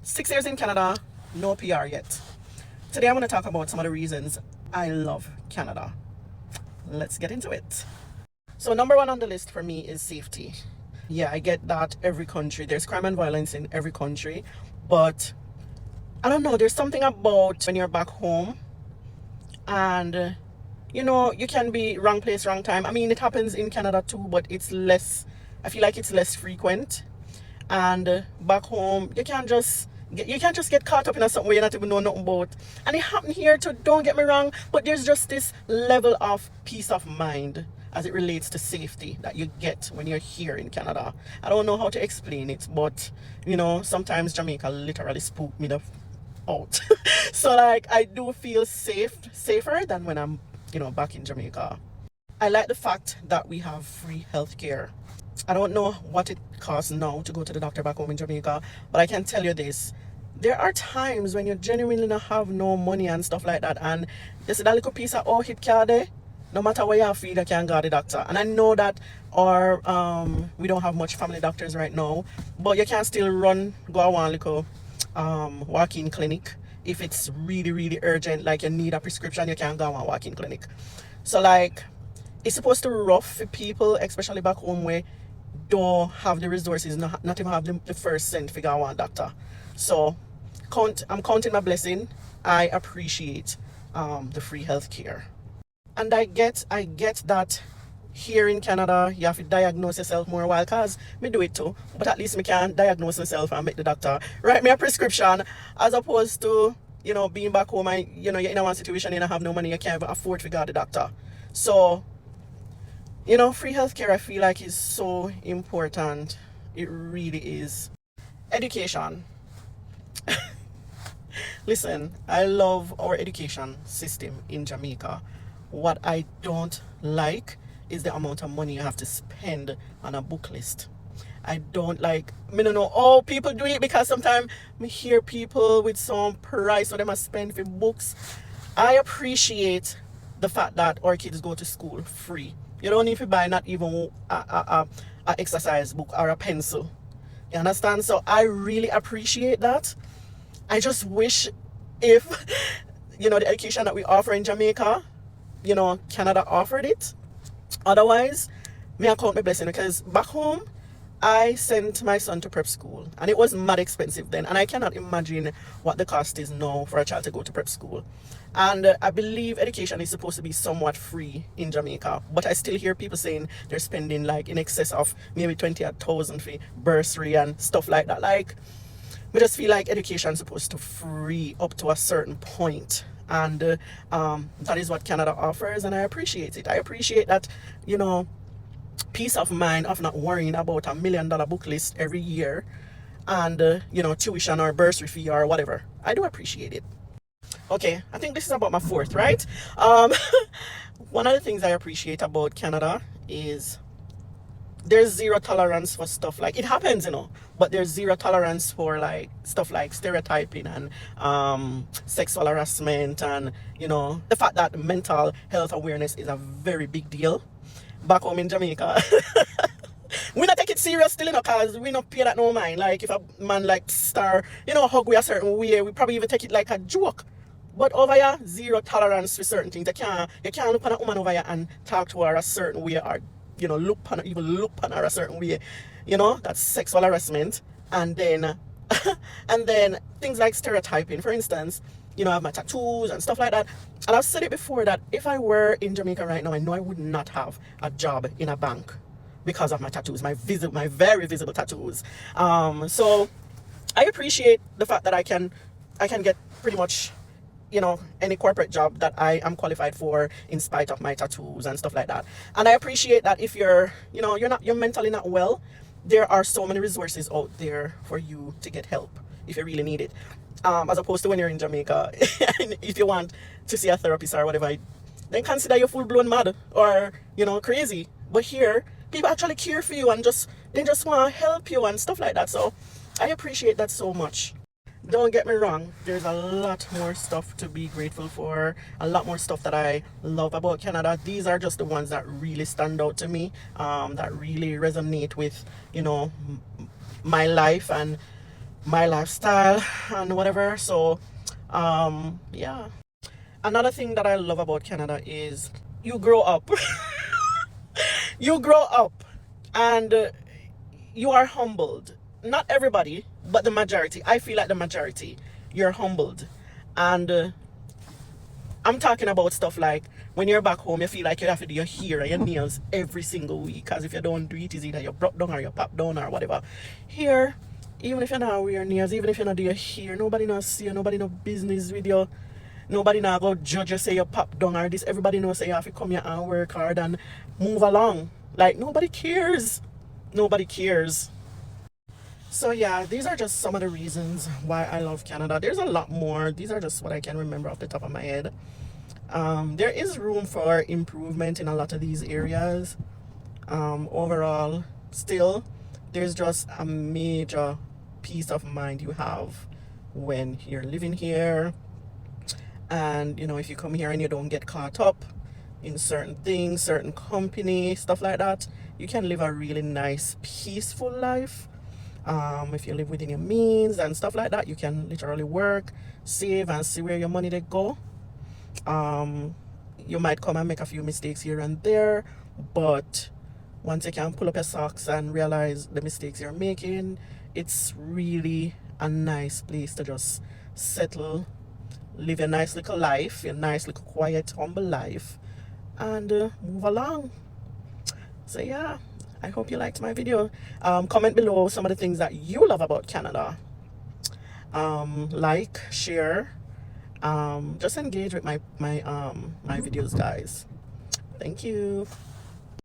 6 years in Canada, no PR yet. Today I'm going to talk about some of the reasons I love Canada. Let's get into it. So number one on the list for me is safety. Yeah, I get that every country, there's crime and violence in every country, but I don't know, there's something about when you're back home and you can be wrong place, wrong time. I mean, it happens in Canada too, but it's less, I feel like it's less frequent. And back home, you can't just get caught up in something where you not even know nothing about. And it happened here too, don't get me wrong, but there's just this level of peace of mind as it relates to safety that you get when you're here in Canada. I don't know how to explain it, but sometimes Jamaica literally spooked me the out. So like I do feel safer than when I'm back in Jamaica. I like the fact that we have free healthcare. I don't know what it costs now to go to the doctor back home in Jamaica, but I can tell you this. There are times when you genuinely not have no money and stuff like that, and there's that little piece of hip card there, no matter where you feel, you can go to the doctor. And I know that we don't have much family doctors right now, but you can still go a one little walk-in clinic. If it's really, really urgent, like you need a prescription, you can go and walk-in clinic. So like, it's supposed to be rough for people, especially back home where don't have the resources, not even have the first cent to go one doctor. So I'm counting my blessing. I appreciate the free healthcare. And I get that here in Canada you have to diagnose yourself more while, cause me do it too, but at least me can diagnose myself and make the doctor write me a prescription, as opposed to being back home and you're in one situation you don't have no money, you can't even afford to go to the doctor. So free healthcare I feel like is so important. It really is. Education. Listen, I love our education system in Jamaica. What I don't like is the amount of money you have to spend on a book list. I don't like, I don't know, oh, people do it because sometimes I hear people with some price what they must spend for books. I appreciate the fact that our kids go to school free. You don't need to buy not even a exercise book or a pencil. You understand? So I really appreciate that. I just wish if the education that we offer in Jamaica, Canada offered it. Otherwise, me I count my blessing, because back home I sent my son to prep school and it was mad expensive then, and I cannot imagine what the cost is now for a child to go to prep school. And I believe education is supposed to be somewhat free in Jamaica, but I still hear people saying they're spending like in excess of maybe 20,000 for bursary and stuff like that. Like, we just feel like education is supposed to free up to a certain point, and that is what Canada offers, and I appreciate it. I appreciate that peace of mind of not worrying about $1 million book list every year and tuition or bursary fee or whatever. I do appreciate it. Okay, I think this is about my fourth, right? One of the things I appreciate about Canada is there's zero tolerance for stuff like, it happens, but there's zero tolerance for like stuff like stereotyping and sexual harassment, and the fact that mental health awareness is a very big deal back home in Jamaica. We not take it serious still, cause we not pay that no mind. Like if a man like hug we a certain way, we probably even take it like a joke. But over here, zero tolerance for certain things. You can't look at a woman over here and talk to her a certain way, or look on her a certain way. That's sexual harassment. And then and then things like stereotyping. For instance, I have my tattoos and stuff like that. And I've said it before that if I were in Jamaica right now, I know I would not have a job in a bank because of my tattoos, my very visible tattoos. So I appreciate the fact that I can get pretty much any corporate job that I am qualified for in spite of my tattoos and stuff like that. And I appreciate that if you're mentally not well, there are so many resources out there for you to get help if you really need it. As opposed to when you're in Jamaica, and if you want to see a therapist or whatever, then consider you full-blown mad or crazy. But here, people actually care for you and they just want to help you and stuff like that. So I appreciate that so much. Don't get me wrong, there's a lot more stuff to be grateful for, a lot more stuff that I love about Canada. These are just the ones that really stand out to me, that really resonate with my life and my lifestyle and whatever. So yeah, another thing that I love about Canada is you grow up. You grow up and you are humbled. Not everybody, but the majority. I feel like the majority, you're humbled. And I'm talking about stuff like when you're back home, you feel like you have to do your hair and your nails every single week. Because if you don't do it, it's either you're broke down or you're popped down or whatever. Here, even if you're not wear your nails, even if you're not do your hair, nobody knows see you, nobody no business with you. Nobody now go judge you say you pop down or this. Everybody knows say you have to come here and work hard and move along. Like nobody cares. Nobody cares. So yeah, these are just some of the reasons why I love Canada. There's a lot more. These are just what I can remember off the top of my head. There is room for improvement in a lot of these areas. Overall, still, there's just a major peace of mind you have when you're living here. And you know, if you come here and you don't get caught up in certain things, certain company, stuff like that, you can live a really nice, peaceful life. If you live within your means and stuff like that, you can literally work, save, and see where your money they go. You might come and make a few mistakes here and there, but once you can pull up your socks and realize the mistakes you're making, it's really a nice place to just settle, live a nice little life, a nice little quiet, humble life, and move along. So yeah, I hope you liked my video. Comment below some of the things that you love about Canada. Like, share, just engage with my videos, guys. Thank you.